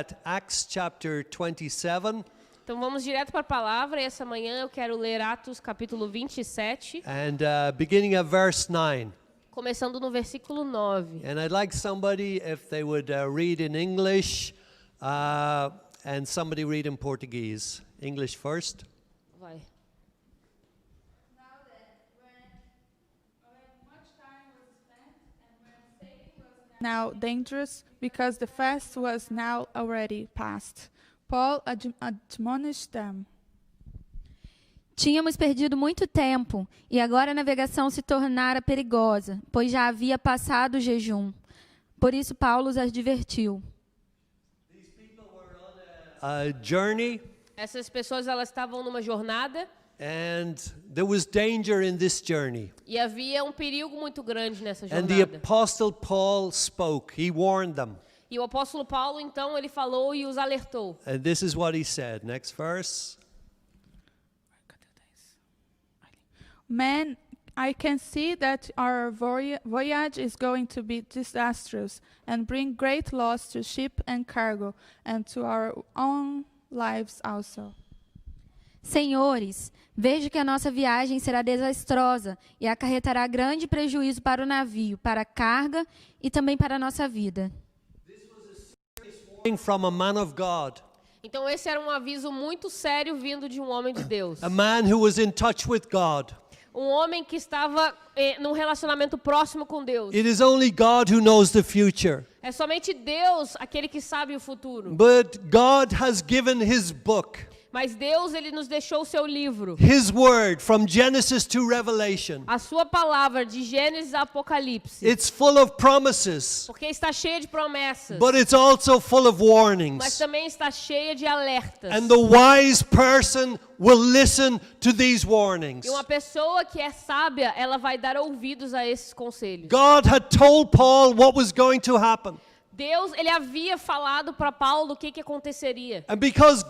At Acts chapter 27 Então vamos direto para a palavra e essa manhã eu quero ler Atos capítulo 27, and beginning at verse 9. começando no versículo 9. And I'd like somebody, if they would read in English and somebody read in Portuguese. English first. Vai. Now dangerous, because the fast was now already past. Paul admonished them. Tínhamos perdido muito tempo, e agora a navegação se tornara perigosa, pois já havia passado o jejum. Por isso Paulo os advertiu. A journey, Essas pessoas elas estavam numa jornada and there was danger in this journey. e havia um perigo muito grande nessa And the jornada. apostle Paul spoke. He warned them. E o apóstolo Paulo então ele falou e os alertou. And this is what he said. Next verse. Men, I can see that our voyage is going to be disastrous and bring great loss to ship and cargo and to our own lives also. Senhores, vejo que a nossa viagem será desastrosa e acarretará grande prejuízo para o navio, para a carga e também para a nossa vida. From a man of God, Então esse era um aviso muito sério vindo de um homem de Deus. a man who was in touch with God. Um homem que estava num relacionamento próximo com Deus. It is only God who knows the future. É somente Deus aquele que sabe o futuro. But God has given his book, Mas Deus, ele nos deixou o seu livro. his word from Genesis to Revelation. A sua palavra de Gênesis a Apocalipse. It's full of promises, Porque está cheia de promessas. but it's also full of Mas warnings. também está cheia de alertas. And the wise person will listen to these warnings. E uma pessoa que é sábia, ela vai dar ouvidos a esses conselhos. God had told Paul what was going to happen. Deus, ele havia falado para Paulo o que aconteceria. And because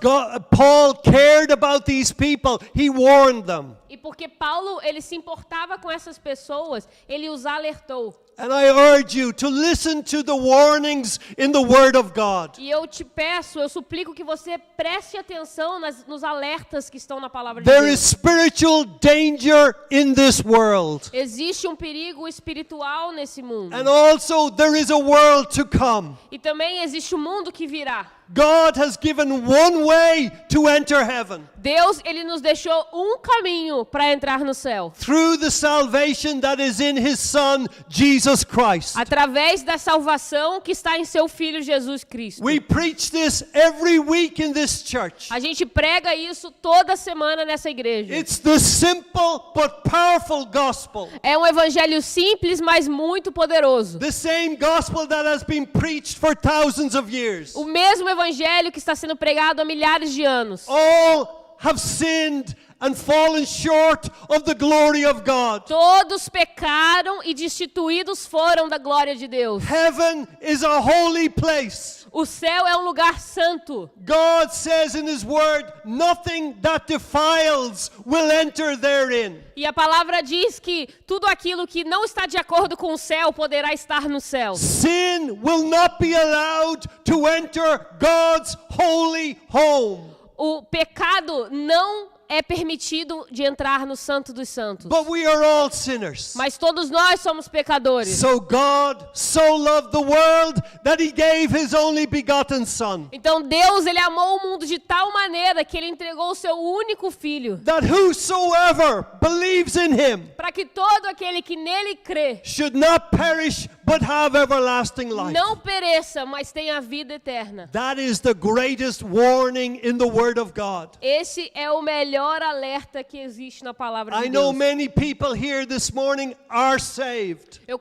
Paul cared about these people, he warned them. E porque Paulo, ele se importava com essas pessoas, ele os alertou. And I urge you to listen to the warnings in the Word of God. E eu te peço, eu suplico que você preste atenção nos alertas que estão na palavra de There Deus. is spiritual danger in this world. Existe um perigo espiritual nesse mundo. And also there is a world to come. E também existe o mundo que virá. God has given one way to enter heaven. Deus, ele nos deixou um caminho para entrar no céu. Through the salvation that is in His Son, Jesus Christ. Através da salvação que está em seu Filho Jesus Cristo. We preach this every week in this church. A gente prega isso toda semana nessa igreja. It's the simple but powerful gospel. É um evangelho simples, mas muito poderoso. The same gospel that has been preached for thousands of years. O mesmo evangelho que está sendo pregado há milhares de anos. All have sinned and fallen short of the glory of God. Todos pecaram e destituídos foram da glória de Deus. Heaven is a holy place. O céu é um lugar santo. God says in His word, nothing that defiles will enter therein. E a palavra diz que tudo aquilo que não está de acordo com o céu poderá estar no céu. Sin will not be allowed to enter God's holy home. O pecado não é permitido de entrar no Santo dos Santos. But we are all sinners. Mas todos nós somos pecadores. So God so loved the world that He gave His only begotten Son, Então Deus, ele amou o mundo de tal maneira que ele entregou o seu único filho, that whosoever believes in Him para que todo aquele que nele crê should not perish but have everlasting life. não pereça, mas tenha vida eterna. That is the greatest warning in the Word of God. Esse é o melhor alerta que existe na palavra de I know Deus. many people here this morning are saved, Eu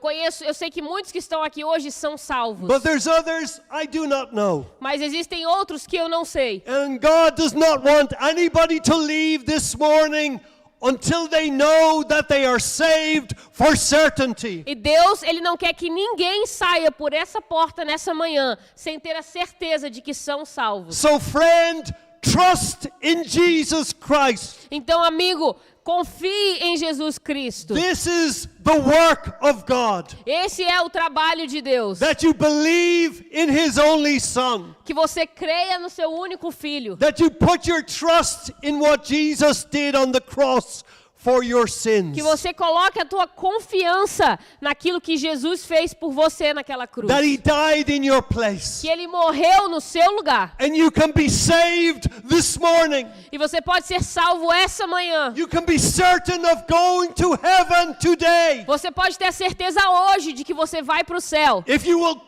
sei que muitos que estão aqui hoje são salvos. but there's others I do not know. Mas existem outros que eu não sei. And God does not want anybody to leave this morning until they know that they are saved for certainty. E Deus, ele não quer que ninguém saia por essa porta nessa manhã sem ter a certeza de que são salvos. So friend, trust in Jesus Christ. Então, amigo, confie em Jesus Cristo. This is the work of God. Esse é o trabalho de Deus. That you believe in His only Son. Que você creia no seu único filho. That you put your trust in what Jesus did on the cross for your sins. Que você coloque a tua confiança naquilo que Jesus fez por você naquela cruz. That He died in your place. Que Ele morreu no seu lugar. And you can be saved this morning. E você pode ser salvo essa manhã. You can be certain of going to heaven today. Você pode ter a certeza hoje de que você vai para o céu. If you will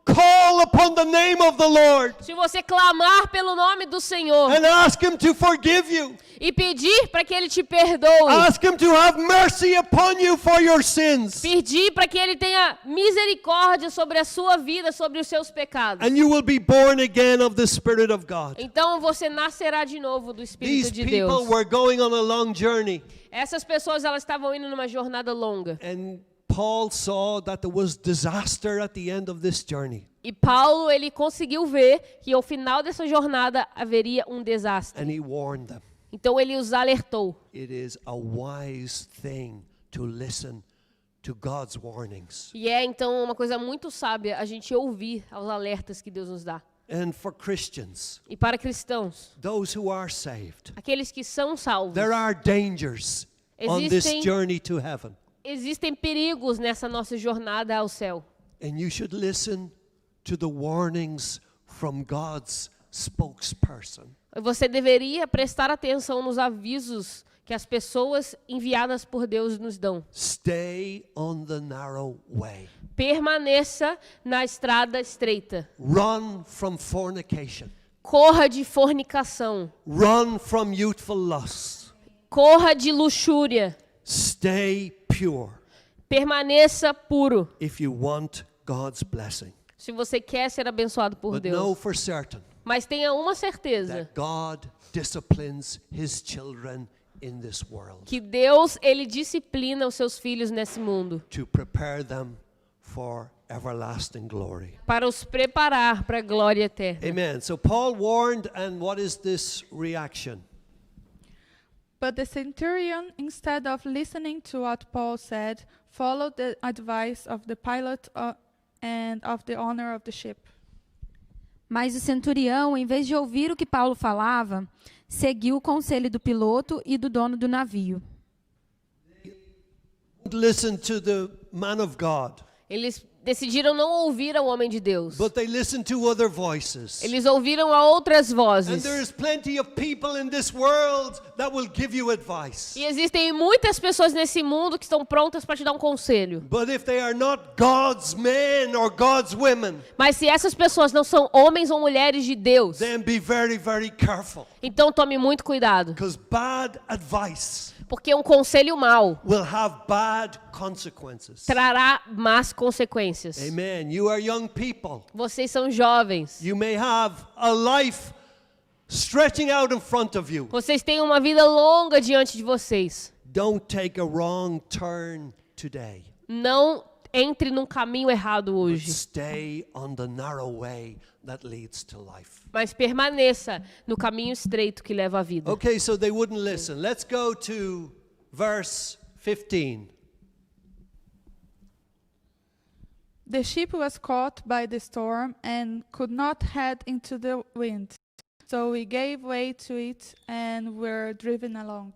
call upon the name of the Lord Se você clamar pelo nome do Senhor and ask Him to forgive you. e pedir para que Ele te perdoe. Ask Him to have mercy upon you for your sins. Pedir para que Ele tenha misericórdia sobre a sua vida, sobre os seus pecados. And you will be born again of the Spirit of God. Então você nascerá de novo do Espírito These de people Deus. were going on a long journey. Essas pessoas, elas estavam indo numa jornada longa. And Paul saw that there was disaster at the end of this journey. E Paulo, ele conseguiu ver que ao final dessa jornada haveria um desastre. And he warned them. Então ele os alertou. It is a wise thing to listen to God's warnings. E é então uma coisa muito sábia a gente ouvir aos alertas que Deus nos dá. And for Christians, E para cristãos, those who are saved, aqueles que são salvos, there are dangers on this Existem- journey to heaven. existem perigos nessa nossa jornada ao céu. And you should listen to the warnings from God's spokesperson. Você deveria prestar atenção nos avisos que as pessoas enviadas por Deus nos dão. Stay on the narrow way. Permaneça na estrada estreita. Run from fornication. Corra de fornicação. Run from youthful lust. Corra de luxúria. Stay pure Permaneça puro. if you want God's blessing. Se você quer ser abençoado por But know Deus. for certain Mas tenha uma certeza. that God disciplines His children in this world Que Deus, Ele disciplina os seus filhos nesse mundo. to prepare them for everlasting glory. Para os preparar para a glória eterna. Amen. So Paul warned, and what is this reaction? But the centurion, instead of listening to what Paul said, followed the advice of the pilot and of the owner of the ship. Mas o centurião, em vez de ouvir o que Paulo falava, seguiu o conselho do piloto e do dono do navio. Listen to the man of God, Eles decidiram não ouvir ao homem de Deus. but they listened to other voices. Eles ouviram a outras And vozes. there is plenty of people in this world that will give you advice. E existem muitas pessoas nesse mundo que estão prontas para te dar um conselho. But if they are not God's men or God's women, Mas se essas pessoas não são homens ou mulheres de Deus, then be very, very careful. então tome muito cuidado. Because bad advice Porque um conselho mau will have bad consequences. trará más consequências. Amen. You are young people. Vocês são jovens. You may have a life stretching out in front of you. Vocês têm uma vida longa diante de vocês. Don't take a wrong turn today. Não entre num caminho errado But hoje. stay on the narrow way that leads to life. Mas permaneça no caminho estreito que leva à vida. Okay, so they wouldn't listen. Let's go to verse 15. The ship was caught by the storm and could not head into the wind. So we gave way to it and were driven along.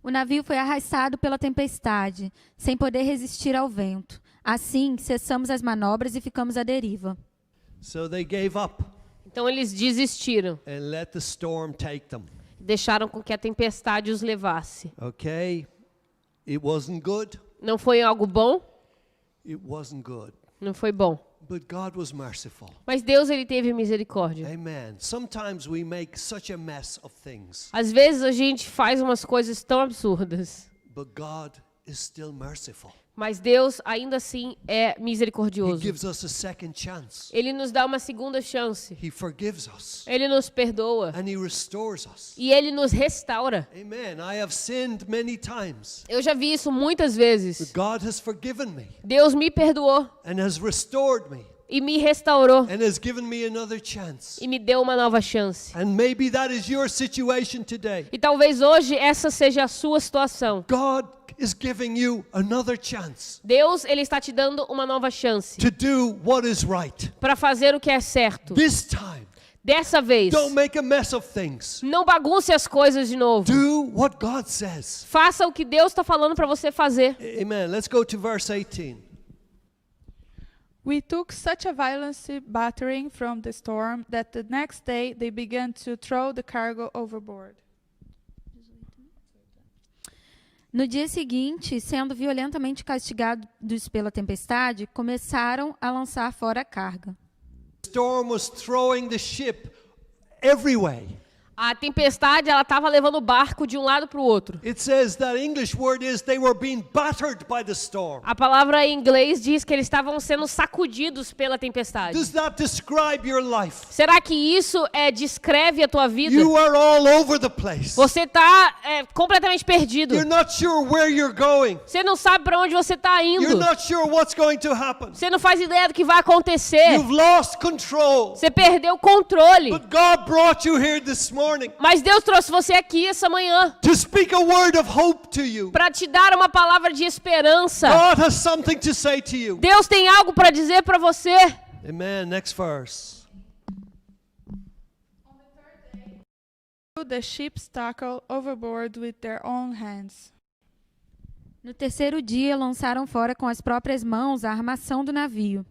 O navio foi arrastado pela tempestade, sem poder resistir ao vento. Assim, cessamos as manobras e ficamos à deriva. So they gave up Então eles desistiram. and let the storm take them. Deixaram com que a tempestade os levasse. Okay? It wasn't good. Não foi algo bom? It wasn't good. Não foi bom. But God was merciful. Mas Deus, Ele teve misericórdia. Amen. Sometimes we make such a mess of things, Às vezes a gente faz umas coisas tão absurdas. but God is still merciful. Mas Deus, ainda assim, é He misericordioso. gives us a second chance. Ele nos dá uma segunda chance. He forgives us Ele nos perdoa. and He restores us. E Ele nos restaura. Amen. I have sinned many times. Eu já vi isso muitas vezes. But God has forgiven me Deus me perdoou. and has restored me. e me restaurou and has given me another chance. e me deu uma nova chance. And maybe that is your situation today. E talvez hoje essa seja a sua situação. God is giving you another chance Deus, ele está te dando uma nova chance to do what is right. para fazer o que é certo. This time, Dessa vez, don't make a mess of things. não bagunce as coisas de novo. Do what God says. Faça o que Deus está falando para você fazer. Amen. Let's go to verse 18. We took such a violent battering from the storm that the next day they began to throw the cargo overboard. No dia seguinte, sendo violentamente castigados pela tempestade, começaram a lançar fora a carga. The storm was throwing the ship every way. A tempestade, ela estava levando o barco de um lado para o outro. It says that English word is they were being battered by the storm. A palavra em inglês diz que eles estavam sendo sacudidos pela tempestade. Does that describe your life? Será que isso descreve a tua vida? You are all over the place. Você está completamente perdido. You're not sure where you're going. Você não sabe para onde você está You're indo. not sure what's going to happen. Você não faz ideia do que vai acontecer. You've lost control. Você perdeu o controle. But God brought you here this morning Mas Deus trouxe você aqui essa manhã to speak a word of hope to you. para te dar uma palavra de esperança. God has something to say to you. Deus tem algo para dizer para você. Amen. Next verse. Threw the ship's tackle overboard with their own hands. No terceiro dia, lançaram fora com as próprias mãos a armação do navio.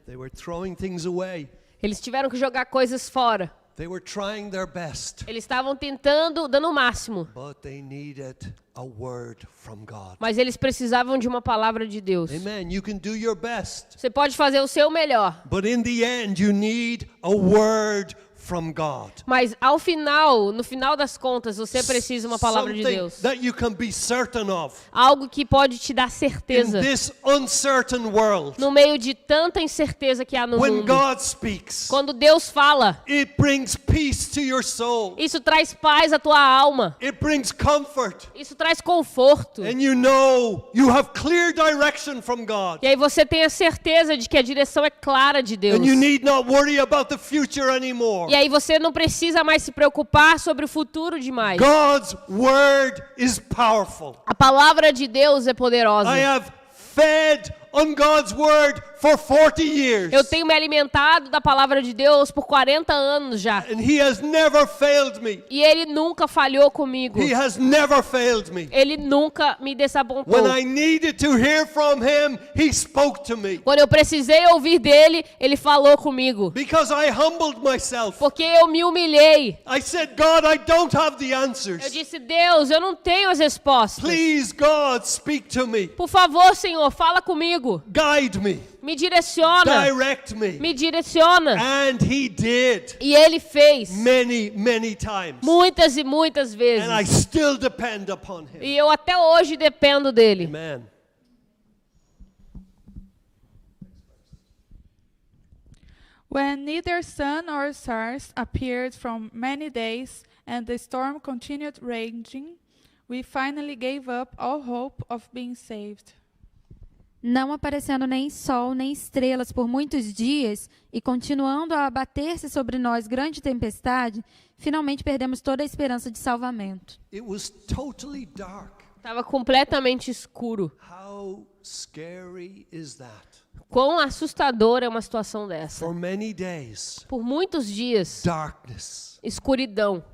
They were throwing things away. Eles tiveram que jogar coisas fora. They were trying their best. Eles estavam tentando, dando o máximo. But they needed a word from God. Mas eles precisavam de uma palavra de Deus. Amen. You can do your best. Você pode fazer o seu melhor. But in the end, you need a word from God. Mas ao final, no final das contas, você precisa de uma palavra de Something Deus. that you can be certain of. Algo que pode te dar In certeza. this uncertain world, No meio de tanta incerteza que há no when mundo. God speaks, Quando Deus fala, it brings peace to your soul. isso traz paz à tua alma. It brings comfort. Isso traz conforto. And you know you have clear direction from God. E aí você tem a certeza de que a direção é clara de Deus. And you need not worry about the future anymore. E aí você não precisa mais se preocupar sobre o futuro demais. God's word is powerful. A palavra de Deus é poderosa. I have fed on God's word for 40 years. Eu tenho me alimentado da palavra de Deus por 40 anos já. And he has never failed me. E Ele nunca falhou comigo. He has never failed me. Ele nunca me desapontou. When I needed to hear from him, he spoke to me. Quando eu precisei ouvir dele, Ele falou comigo. Because I humbled myself. Porque eu me humilhei. I said, God, I don't have the Eu answers. disse, Deus, eu não tenho as respostas. Please, God, speak to me. Por favor, Senhor, fala comigo. Guide me. Me direciona. Direct me. Me direciona. And he did E Ele fez. many, many times. Muitas e muitas vezes. And I still depend upon him. E eu até hoje dependo dele. Amen. When neither sun nor stars appeared for many days, and the storm continued raging, we finally gave up all hope of being saved. Não aparecendo nem sol nem estrelas por muitos dias e continuando a abater-se sobre nós grande tempestade, finalmente perdemos toda a esperança de salvamento. It was totally dark. Estava completamente escuro. How scary is that? Quão assustadora é uma situação dessa. For many days, Por muitos dias, darkness. escuridão.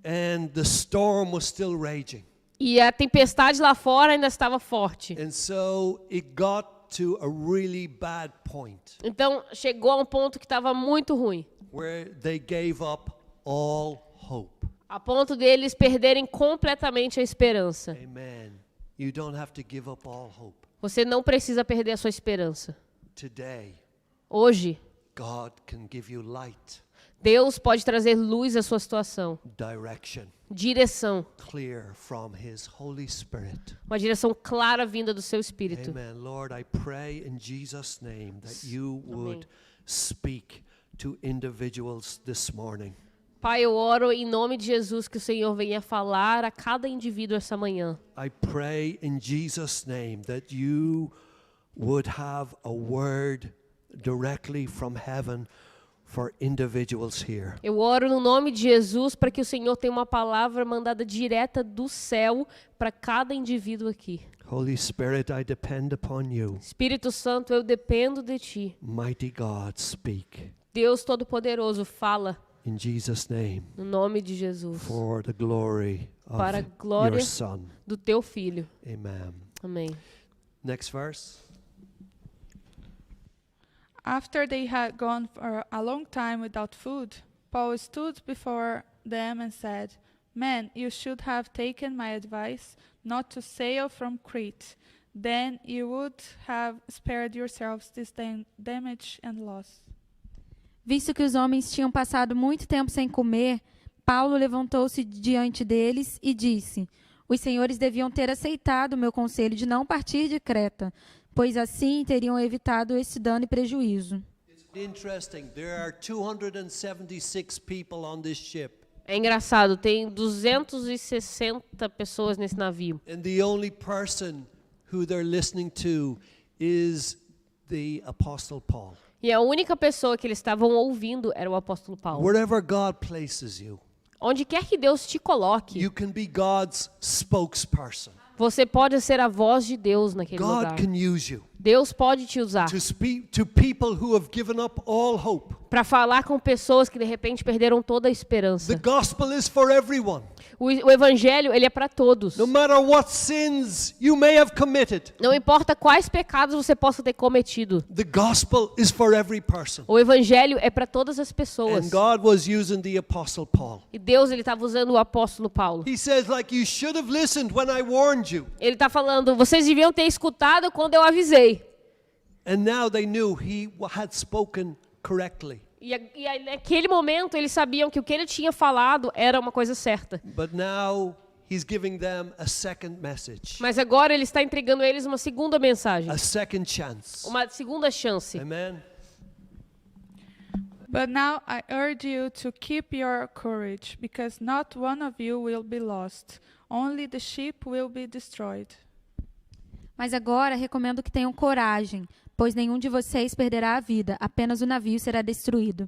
And the storm was still raging. E a tempestade lá fora ainda estava forte. And so it got to a really bad point Então, chegou a um ponto que estava muito ruim. where they gave up all hope. A ponto deles perderem completamente a esperança. Amen. You don't have to give up all hope. Você não precisa perder a sua esperança. Today, Hoje, God can give you light, Deus pode trazer luz à sua situação. direction, Direção. clear from His Holy Spirit. Uma direção clara vinda do seu Espírito. Amen. Lord, I pray in Jesus' name that you would speak to individuals this morning. Pai, eu oro em nome de Jesus que o Senhor venha falar a cada indivíduo essa manhã. I pray in Jesus' name that you would have a word directly from heaven for individuals here. Eu oro no nome de Jesus para que o Senhor tenha uma palavra mandada direta do céu para cada indivíduo aqui. Holy Spirit, I depend upon you. Espírito Santo, eu dependo de Ti. Mighty God, speak. Deus Todo-Poderoso, fala In Jesus' name, no nome de Jesus. for the glory Para a of glória your Son. do Teu Filho. Amen. Amém. Next verse. After they had gone for a long time without food, Paul stood before them and said, "Men, you should have taken my advice not to sail from Crete. Then you would have spared yourselves this damage and loss." Visto que os homens tinham passado muito tempo sem comer, Paulo levantou-se diante deles e disse: Os senhores deviam ter aceitado o meu conselho de não partir de Creta, pois assim teriam evitado esse dano e prejuízo. It's interesting. There are 276 people on this ship. É engraçado, tem 260 pessoas nesse navio. And the only person who they're listening to is the Apostle Paul. E a única pessoa que eles estavam ouvindo era o apóstolo Paulo. Wherever God places you, Onde quer que Deus te coloque, you can be God's spokesperson. você pode ser a voz de Deus naquele lugar. God can use you Deus pode te usar to speak to people who have given up all hope. para falar com pessoas que de repente perderam toda a The esperança. gospel is for everyone. O evangelho, ele é para todos. No matter what sins you may have committed, Não importa quais pecados você possa ter cometido. the gospel is for every person. O evangelho é para todas as And pessoas. God was using the Apostle Paul. E Deus, ele estava usando o apóstolo Paulo. He says, like, you should have listened when I warned you. Ele está falando, vocês deviam ter escutado quando eu avisei. And now they knew he had spoken correctly. E aí, naquele momento, eles sabiam que o que ele tinha falado era uma coisa certa. But now he's giving them a second message, Mas agora ele está entregando a eles uma segunda mensagem. a second chance. Uma segunda chance. Amen. But now I urge you to keep your courage, because not one of you will be lost. Only the ship will be destroyed. Mas agora recomendo que tenham coragem, pois nenhum de vocês perderá a vida, apenas o navio será destruído.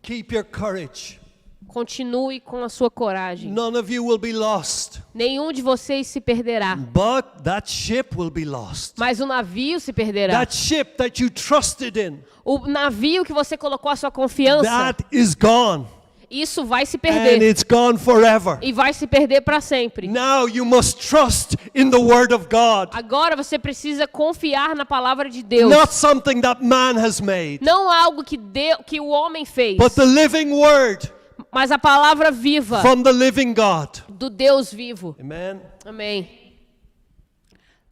Keep your courage. Continue com a sua coragem. None of you will be lost, Nenhum de vocês se perderá. but that ship will be lost. Mas o navio se perderá. That ship that you trusted in, O navio que você colocou a sua confiança, that is gone, isso vai se and perder. it's gone forever. E vai se perder para sempre. Now you must trust in the word of God, Agora você precisa confiar na palavra de Deus. not something that man has made, Não algo que o homem fez, but the living word mas a palavra viva from the living God. do Deus vivo. Amen. Amém.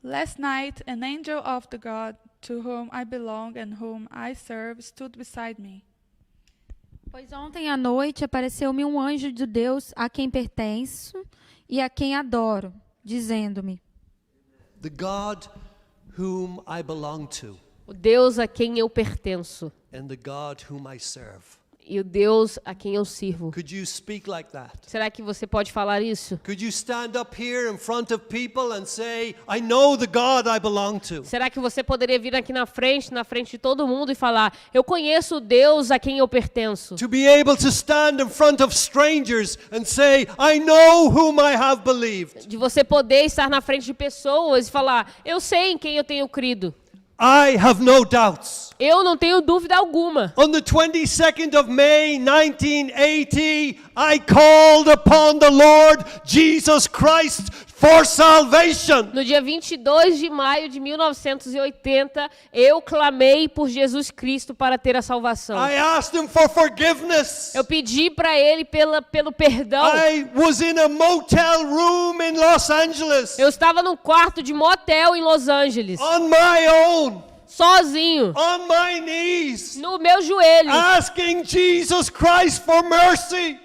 Last night, an angel of the God to whom I belong and whom I serve stood beside me. Pois ontem à noite apareceu-me um anjo de Deus a quem pertenço e a quem adoro, dizendo-me: The God whom I belong to O Deus a quem eu pertenço and the God whom I serve. e o Deus a quem eu sirvo. Could you speak like that? Será que você pode falar isso? Could you stand up here in front of people and say, I know the God I belong to? Será que você poderia vir aqui na frente de todo mundo e falar: eu conheço o Deus a quem eu pertenço? To be able to stand in front of strangers and say, I know whom I have believed. De você poder estar na frente de pessoas e falar: eu sei em quem eu tenho crido. I have no doubts. Eu não tenho dúvida alguma. On the 22nd of May, 1980, I called upon the Lord Jesus Christ for salvation. No dia 22 de maio de 1980, eu clamei por Jesus Cristo para ter a salvação. I asked him for forgiveness. Eu pedi para ele pelo perdão. I was in a motel room in Los Angeles Eu estava num quarto de motel em Los Angeles, on my own, sozinho, on my knees, no meu joelho, asking Jesus Christ for mercy.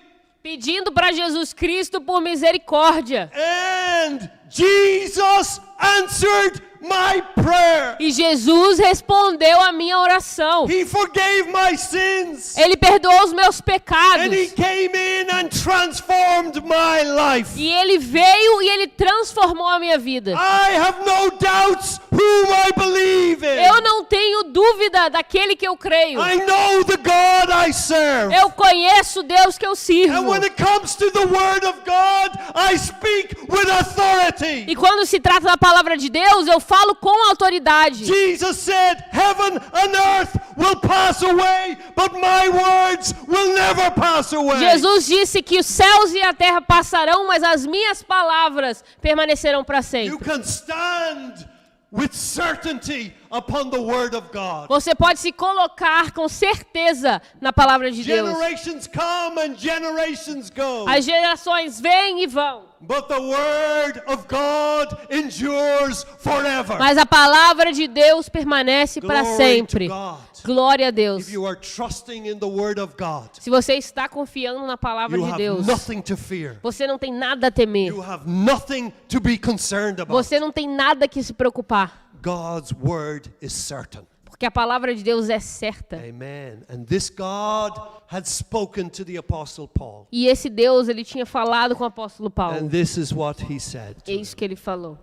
pedindo para Jesus Cristo por misericórdia. And Jesus answered my prayer. E Jesus respondeu a minha oração. He forgave my sins. Ele perdoou os meus And pecados. he came in and transformed my life. E ele veio e ele transformou a minha vida. I have no doubts whom I believe in. Eu não tenho dúvida daquele que eu creio. I know the God I serve. Eu conheço o Deus que eu And sirvo. when it comes to the word of God, I speak with authority. E quando se trata da palavra de Deus, eu falo com autoridade. Jesus said, heaven and earth will pass away, but my words will never pass away. Jesus disse que os céus e a terra passarão, mas as minhas palavras permanecerão para You sempre. can stand with certainty upon the word of God. Você pode se colocar com certeza na palavra de Deus. Generations come and generations go. As gerações vêm e vão, But the word of God endures forever. mas a palavra de Deus permanece para Glory sempre. to God. Glória a Deus. If you are trusting in the word of God, Se você está confiando na palavra you de have Deus, nothing to fear. você não tem nada a temer. You have nothing to be concerned about. Você não tem nada que se preocupar, God's word is certain. porque a palavra de Deus é certa. Amen. And this God had spoken to the apostle Paul. E esse Deus, ele tinha falado com o apóstolo And Paulo. this is what he said. É isso que ele falou.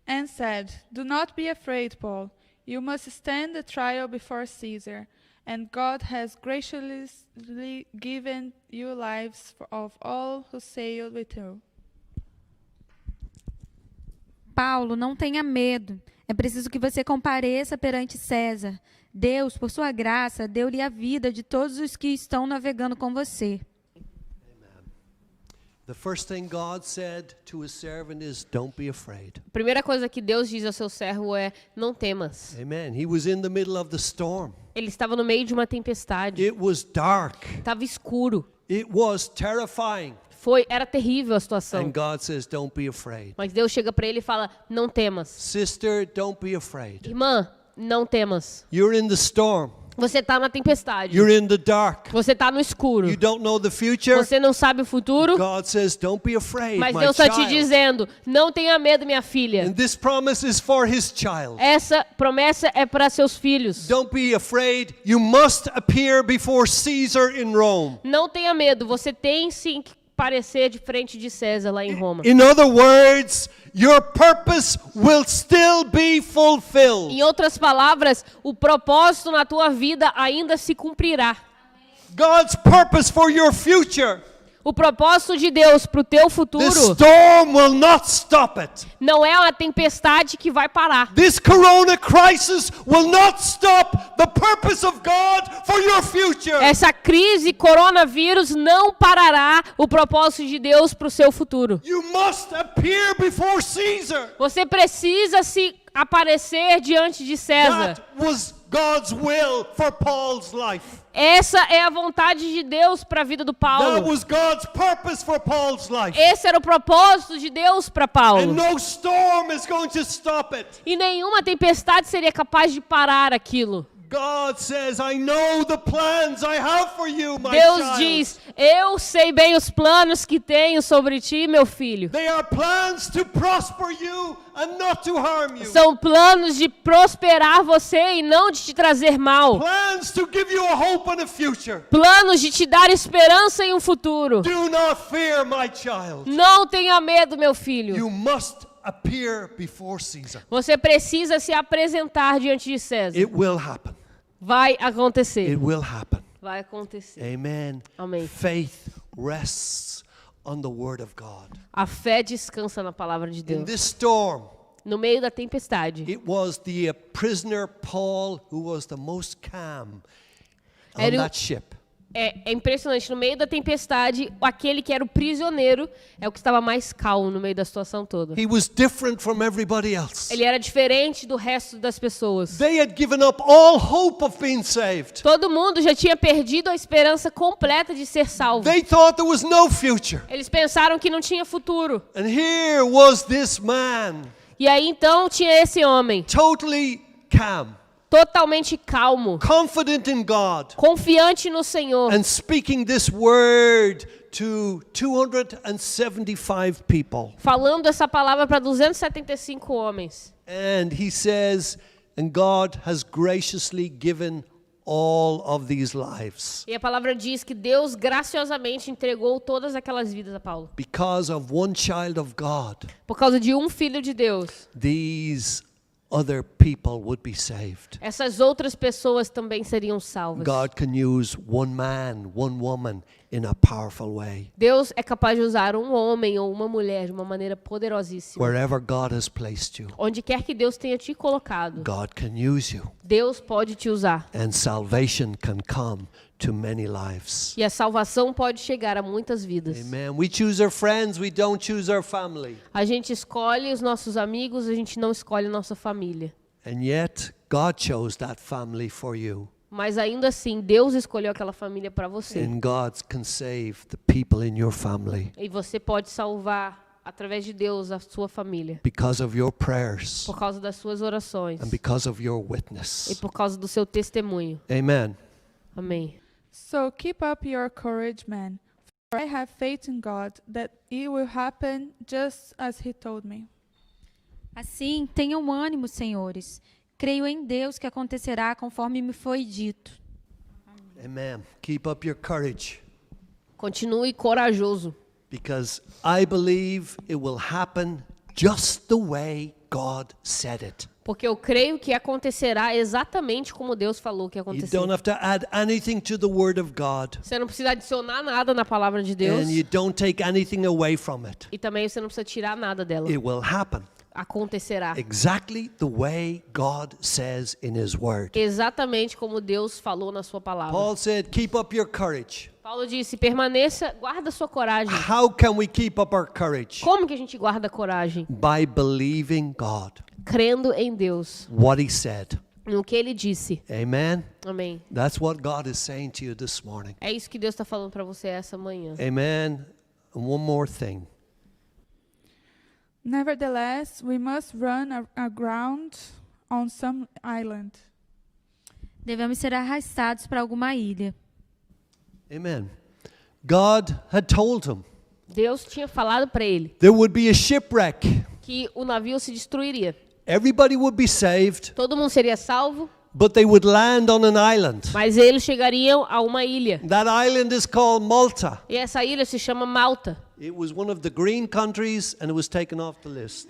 And said, "Do not be afraid, Paul. You must stand the trial before Caesar, and God has graciously given you lives of all who sailed with you." Paulo, não tenha medo. É preciso que você compareça perante César. Deus, por sua graça, deu-lhe a vida de todos os que estão navegando com você. The first thing God said to his servant is, don't be afraid. A primeira coisa que Deus diz ao seu servo é: não temas. Amen. He was in the middle of the storm. Ele estava no meio de uma tempestade. It was dark. Estava escuro. It was terrifying. Era terrível a And situação. God says, don't be afraid. Mas Deus chega para ele e fala: não temas. Sister, don't be afraid. Irmã, não temas. You're in the storm. Você está na tempestade. You're in the dark. Você está no escuro. You don't know the future. Você não sabe o futuro. God says, don't be afraid, Mas my Deus está te child. dizendo: não tenha medo, minha filha. And this promise is for his child. Essa promessa é para seus filhos. Don't be afraid. You must appear before Caesar in Rome. Não tenha medo. Você tem sim que parecer de frente de César lá em Roma. In other words, your purpose will still be fulfilled. Em outras palavras, o propósito na tua vida ainda se cumprirá. God's purpose for your future. O propósito de Deus para o teu This futuro storm will not stop it. não é uma tempestade que vai parar. This corona crisis will not stop the purpose of God for your future. Essa crise coronavírus não parará o propósito de Deus para o seu futuro. You must appear before Caesar. Você precisa se aparecer diante de César. That was God's will for Paul's life. Essa é a vontade de Deus para a vida do That Paulo. was God's purpose for Paul's life. Esse era o propósito de Deus para And Paulo. no storm is going to stop it. E nenhuma tempestade seria capaz de parar aquilo. God says, I know the plans I have for you, my Deus child. diz: eu sei bem os planos que tenho sobre ti, meu filho. They are plans to prosper you and not to harm you. São planos de prosperar você e não de te trazer mal. Plans to give you a hope and a future. Planos de te dar esperança e um futuro. Do not fear, my child. Não tenha medo, meu filho. You must appear before Caesar. Você precisa se apresentar diante de César. It will happen. Vai acontecer. It will happen. Vai acontecer. Amen. Amém. Faith rests on the word of God. A fé descansa na palavra de In Deus. this storm, No meio da tempestade. it was the prisoner Paul who was the most calm on Era o- that ship. É impressionante. No meio da tempestade, aquele que era o prisioneiro é o que estava mais calmo no meio da situação toda. He was different from everybody else. Ele era diferente do resto das pessoas. They had given up all hope of being saved. Todo mundo já tinha perdido a esperança completa de ser salvo. They thought there was no future. Eles pensaram que não tinha futuro. And here was this man, E aí então tinha esse homem, totally calm. totalmente calmo, confident in God, confiante no Senhor, and speaking this word to 275 people. falando essa palavra para 275 homens. And he says, and God has graciously given all of these lives E a palavra diz que Deus graciosamente entregou todas aquelas vidas a Paulo. because of one child of God. Por causa de um filho de Deus, These other people would be saved. essas outras pessoas também seriam salvas. God can use one man, one woman in a powerful way. Deus é capaz de usar um homem ou uma mulher de uma maneira poderosíssima. Wherever God has placed you, Onde quer que Deus tenha te colocado, God can use you. Deus pode te usar. And salvation can come to many lives. E a salvação pode chegar a muitas vidas. Amen. We choose our friends, we don't choose our family. A gente escolhe os nossos amigos, a gente não escolhe a nossa família. And yet, God chose that family for you. Mas ainda assim, Deus escolheu aquela família para você. And God can save the people in your family E você pode salvar, através de Deus, a sua família. because of your prayers Por causa das suas orações. and because of your E witness. por causa do seu testemunho. Amen. Amém. So keep up your courage, men. For I have faith in God that it will happen just as He told me. Assim, tenham ânimo, senhores. Creio em Deus que acontecerá conforme me foi dito. Amen. Keep up your courage Continue corajoso. because I believe it will happen just the way God said it. Porque eu creio que acontecerá exatamente como Deus falou que ia You acontecer. don't have to add anything to the word of God, Você não precisa adicionar nada na palavra de Deus. and you don't take anything away from it. E também você não precisa tirar nada dela. It will happen Acontecerá. exactly the way God says in His word. Exatamente como Deus falou na sua palavra. Paul said, keep up your courage. Paulo disse, permaneça, guarda sua coragem. How can we keep up our courage? Como que a gente guarda a coragem? By believing God, Crendo em Deus, what He said. no que Ele disse. Amen. Amém. That's what God is saying to you this morning. É isso que Deus está falando para você essa manhã. Amen. And one more thing. Nevertheless, we must run aground on some island. Devemos ser arrastados para alguma ilha. Amen. God had told him Deus tinha falado para ele there would be a shipwreck. que o navio se destruiria. Everybody would be saved, Todo mundo seria salvo, but they would land on an island. mas eles chegariam a uma ilha. That island is called Malta. E essa ilha se chama Malta. It was one of the green countries and it was taken off the list.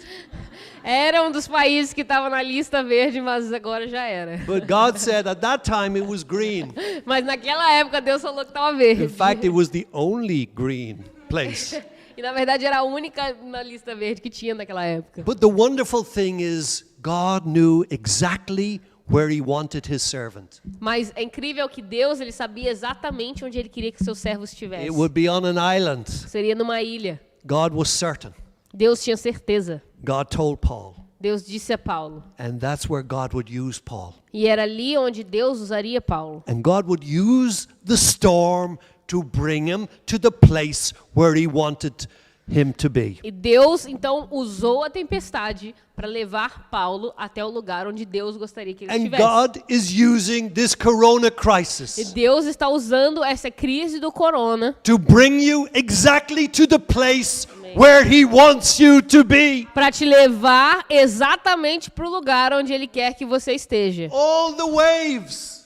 Era um dos países que estava na lista verde, mas agora já era. But God said at that time it was green. Mas naquela época Deus falou que estava In verde. fact, it was the only green place. E na verdade era a única na lista verde que tinha naquela época. But the wonderful thing is God knew exactly where He wanted His servant. Mas é incrível que Deus, ele sabia exatamente onde ele queria que seus servos estivessem. It would be on an island. Seria numa ilha. God was certain. Deus tinha certeza. God told Paul. Deus disse a Paulo. And that's where God would use Paul. E era ali onde Deus usaria Paulo. And God would use the storm to bring him to the place where He wanted him to be. E Deus, então, usou a tempestade para levar Paulo até o lugar onde Deus gostaria que ele And estivesse. God is using this corona E crisis Deus está usando essa crise do corona to bring you exactly to the place where He wants you to be. para te levar exatamente para o lugar onde Ele quer que você esteja. All the waves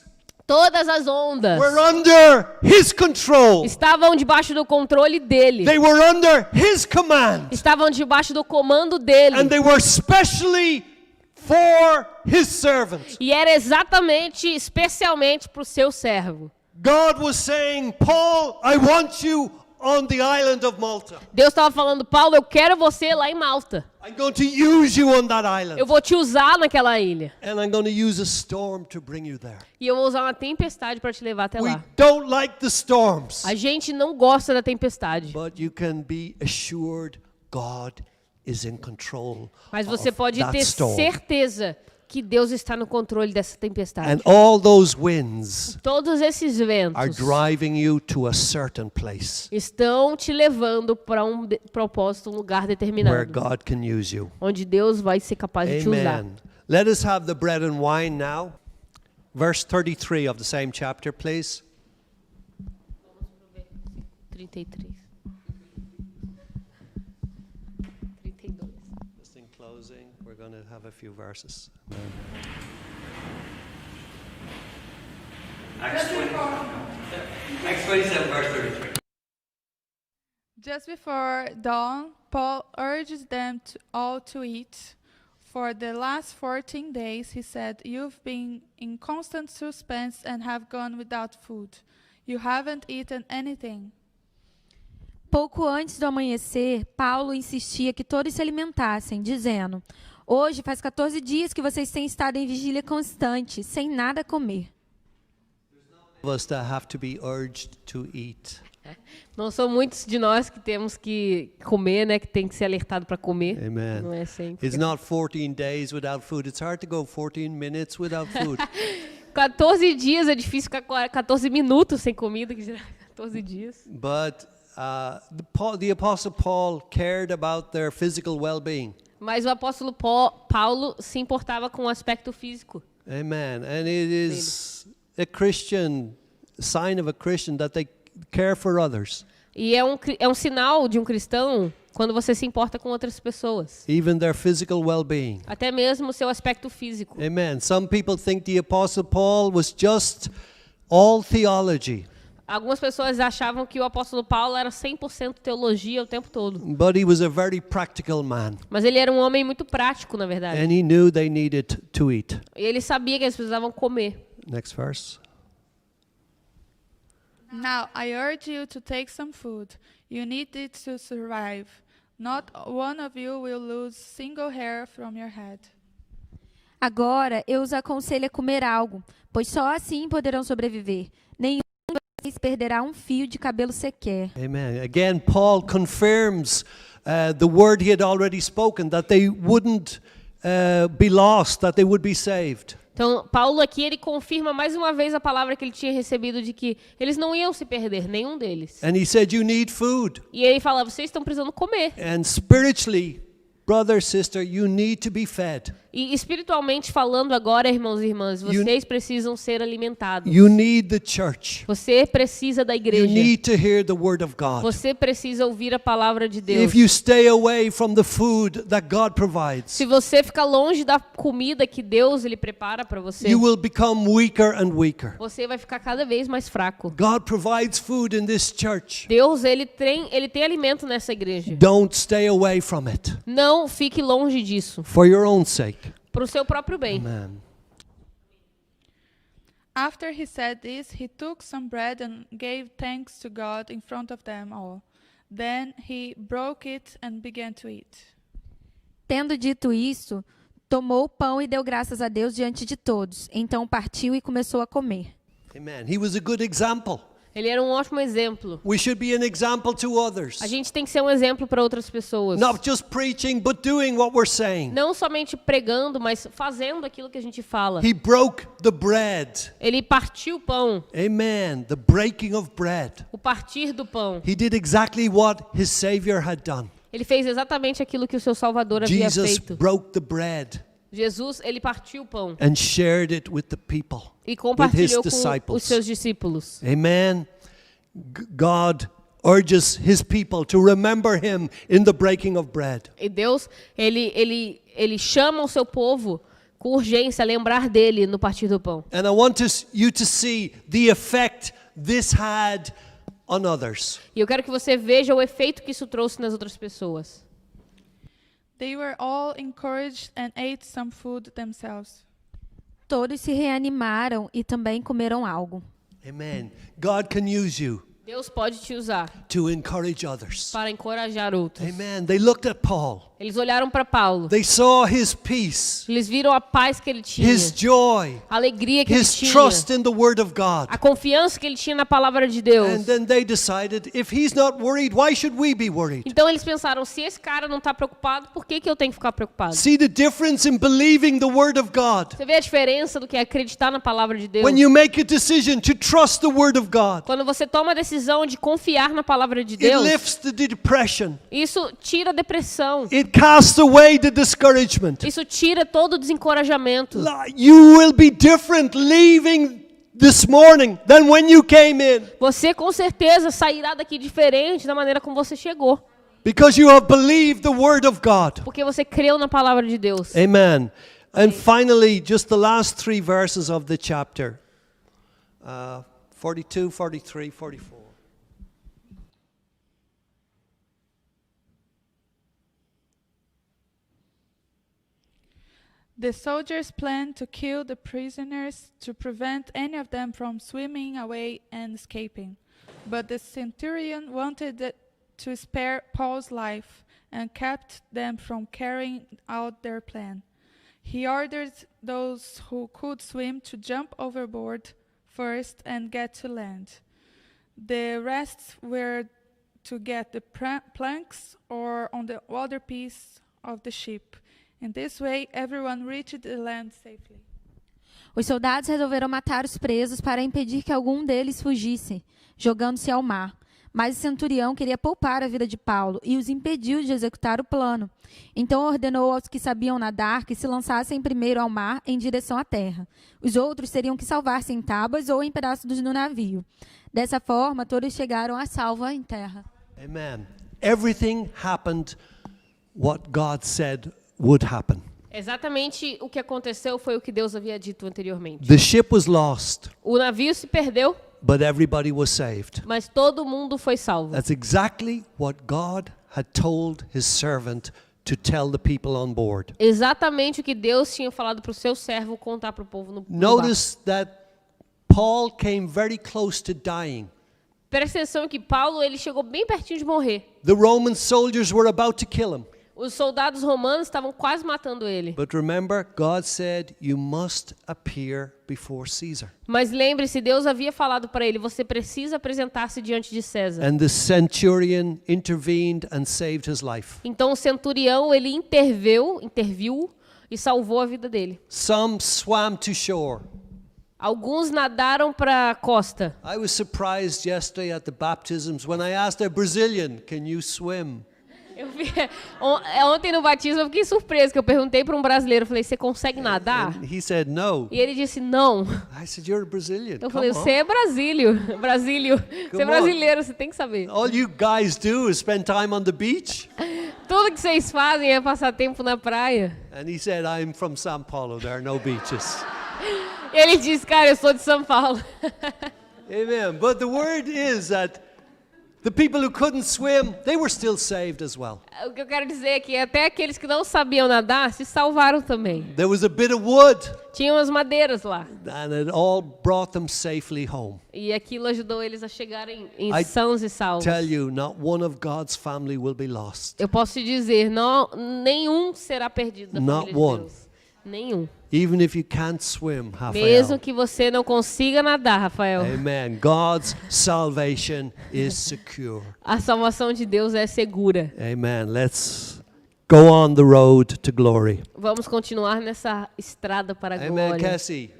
Todas as ondas were under His control. estavam debaixo do controle dele. They were under His command. Estavam debaixo do comando dele. And they were specially for His servant. E era exatamente, especialmente para o seu servo. God was saying, Paul, I want you on the island of Malta. Deus estava falando, Paulo, eu quero você lá em Malta. I'm going to use you on that island. Eu vou te usar naquela ilha. And I'm going to use a storm to bring you there. E eu vou usar uma tempestade para te levar até We lá. don't like the storms, A gente não gosta da tempestade. but you can be assured God is in control Mas você of pode that ter storm. certeza que Deus está no controle dessa tempestade. And all those winds Todos esses are ventos driving you to a certain place estão te levando para um propósito, um lugar where determinado. God can use you. Onde Deus vai ser capaz de te usar. Amen. Let us have the bread and wine now. verse 33 of the same chapter, please. 33. 32. Just in closing, we're going to have a few verses. Acts 27, verse 33. Just before dawn, Paul urges them all to eat. For the last 14 days, he said, you've been in constant suspense and have gone without food. You haven't eaten anything. Pouco antes do amanhecer, Paulo insistia que todos se alimentassem, dizendo: hoje faz 14 dias que vocês têm estado em vigília constante, sem nada comer. Of us that have to be urged to eat. Não são muitos de nós que temos que comer, né? Que tem que ser alertado para comer. Amen. Não é sempre. It's not 14 days without food. It's hard to go 14 minutes without food. 14 dias é difícil ficar 14 minutos sem comida, que dirá 14 dias. But the Apostle Paul cared about their physical well-being. Mas o apóstolo Paulo se importava com o aspecto físico. Amen. And it is a Christian sign of a Christian that they care for others, E é um sinal de um cristão quando você se importa com outras pessoas. even their physical well-being. Até mesmo o seu aspecto físico. Amen. Some people think the Apostle Paul was just all theology, Algumas pessoas achavam que o apóstolo Paulo era 100% teologia o tempo todo. but he was a very practical man, Mas ele era um homem muito prático, na verdade. and he knew they needed to eat. E ele sabia que eles precisavam comer. Next verse. Now, I urge you to take some food. You need it to survive. Not one of you will lose single hair from your head. Agora eu os aconselho a comer algo, pois só assim poderão sobreviver. Nenhum de vocês perderá um fio de cabelo sequer. Amen. Again, Paul confirms the word he had already spoken, that they wouldn't be lost, that they would be saved. Então, Paulo aqui, ele confirma mais uma vez a palavra que ele tinha recebido de que eles não iam se perder, nenhum deles. And he said, you need food. E ele fala, vocês estão precisando comer. And spiritually, brother, sister, you need to be fed. E espiritualmente falando agora, irmãos e irmãs, vocês precisam ser alimentados. You need the church. Você precisa da You igreja. need to hear the word of God. Você precisa ouvir a palavra de Deus. If you stay away from the food that God provides, Se você ficar longe da comida que Deus ele prepara para você, you will become weaker and weaker. você vai ficar cada vez mais fraco. God provides food in this church. Deus ele tem alimento nessa igreja. Don't stay away from it Não fique longe disso, for your own sake. para o seu próprio bem. Amen. After he said this, he took some bread and gave thanks to God in front of them all. Then he broke it and began to eat. Tendo dito isso, tomou o pão e deu graças a Deus diante de todos. Então partiu e começou a comer. Amen. He was a good example. Ele era um ótimo exemplo. We should be an example to others. A gente tem que ser um exemplo para outras pessoas. Not just preaching, but doing what we're saying. Não somente pregando, mas fazendo aquilo que a gente fala. He broke the bread. Ele partiu o pão, Amen. The breaking of bread. o partir do pão. He did exactly what his Savior had done. Ele fez exatamente aquilo que o seu Salvador havia Jesus feito. broke the bread Jesus, ele partiu o pão and shared it with the people, e with his compartilhou com disciples. os seus discípulos. Amen. God urges his people to remember him in the breaking of bread. E Deus, ele chama o seu povo com urgência a lembrar dele no partir do pão. And I want you to see the effect this had on others. E eu quero que você veja o efeito que isso trouxe nas outras pessoas. They were all encouraged and ate some food themselves. Todos se reanimaram e também comeram algo. Amen. God can use you Deus pode te usar to encourage others. para encorajar outros. Amen. They looked at Paul. Eles olharam para Paulo. They saw his peace, Eles viram a paz que ele tinha, his joy, a alegria que ele his tinha, trust in the word of God. a confiança que ele tinha na palavra de Deus. And then they decided, if he's not worried, why should we be worried? Então eles pensaram, se esse cara não está preocupado, por que eu tenho que ficar preocupado? See the difference in believing the word of God. Você vê a diferença do que é acreditar na palavra de Deus? When you make a decision to trust the word of God, Quando você toma a decisão decisão de confiar na palavra de it Deus, lifts the depression. isso tira a depressão. It casts away the discouragement. Isso tira todo o desencorajamento. You will be different leaving this morning than when you came in, Você com certeza sairá daqui diferente da maneira como você chegou, because you have believed the word of God. porque você creu na palavra de Deus. Amen. And finally, just the last 3 verses of the chapter, 42, 43, 44. The soldiers planned to kill the prisoners to prevent any of them from swimming away and escaping. But the centurion wanted to spare Paul's life and kept them from carrying out their plan. He ordered those who could swim to jump overboard first and get to land. The rest were to get the planks or on the other piece of the ship. In this way, everyone reached the land safely. Os soldados resolveram matar os presos para impedir que algum deles fugisse, jogando-se ao mar. Mas o centurião queria poupar a vida de Paulo e os impediu de executar o plano. Então ordenou aos que sabiam nadar que se lançassem primeiro ao mar em direção à terra. Os outros teriam que salvar-se em tábuas ou em pedaços do navio. Dessa forma, todos chegaram a salvo em terra. Amen. Everything happened what God said would happen. Exatamente o que aconteceu foi o que Deus havia dito anteriormente. The ship was lost, O navio se perdeu, but everybody was saved. mas todo mundo foi salvo. That's exactly what God had told his servant to tell the people on board. Exatamente o que Deus tinha falado para o seu servo contar para o povo no barco. Notice that Paul came very close to dying. Presta atenção que Paulo ele chegou bem pertinho de morrer. The Roman soldiers were about to kill him. Os soldados romanos estavam quase matando ele. But remember, God said, you must appear before Caesar. Mas lembre-se, Deus havia falado para ele, você precisa apresentar-se diante de César. And the centurion intervened and saved his life. Então o centurião, ele interviu e salvou a vida dele. Some swam to shore. Alguns nadaram para a costa. I was surprised yesterday at the baptisms when I asked a Brazilian, can you swim? Ontem no batismo eu fiquei surpreso, que eu perguntei para um brasileiro, falei, você consegue nadar? And he said, no. E ele disse, não. I said, you're a Brazilian. Eu Come falei, on. você é brasílio. Você é on. brasileiro, você tem que saber. All you guys do is spend time on the beach. Tudo que vocês fazem é passar tempo na praia. And he said, I'm from São Paulo. There are no beaches. Ele disse, cara, eu sou de São Paulo. Amen. But the word is that the people who couldn't swim, they were still saved as well. O que eu quero dizer é que até aqueles que não sabiam nadar se salvaram também. There was a bit of wood, Tinham as madeiras lá. and it all brought them safely home. E aquilo ajudou eles a chegarem I sãos e salvos. Tell you, not one of God's family will be lost. Eu posso te dizer, não, nenhum será perdido da Not família de one. Deus. Nenhum. Even if you can't swim, Mesmo Rafael. que você não consiga nadar, Rafael. Amen. God's salvation is secure. A salvação de Deus é segura. Amen. Let's go on the road to glory. Vamos continuar nessa estrada para a Amen, glória. Cassie.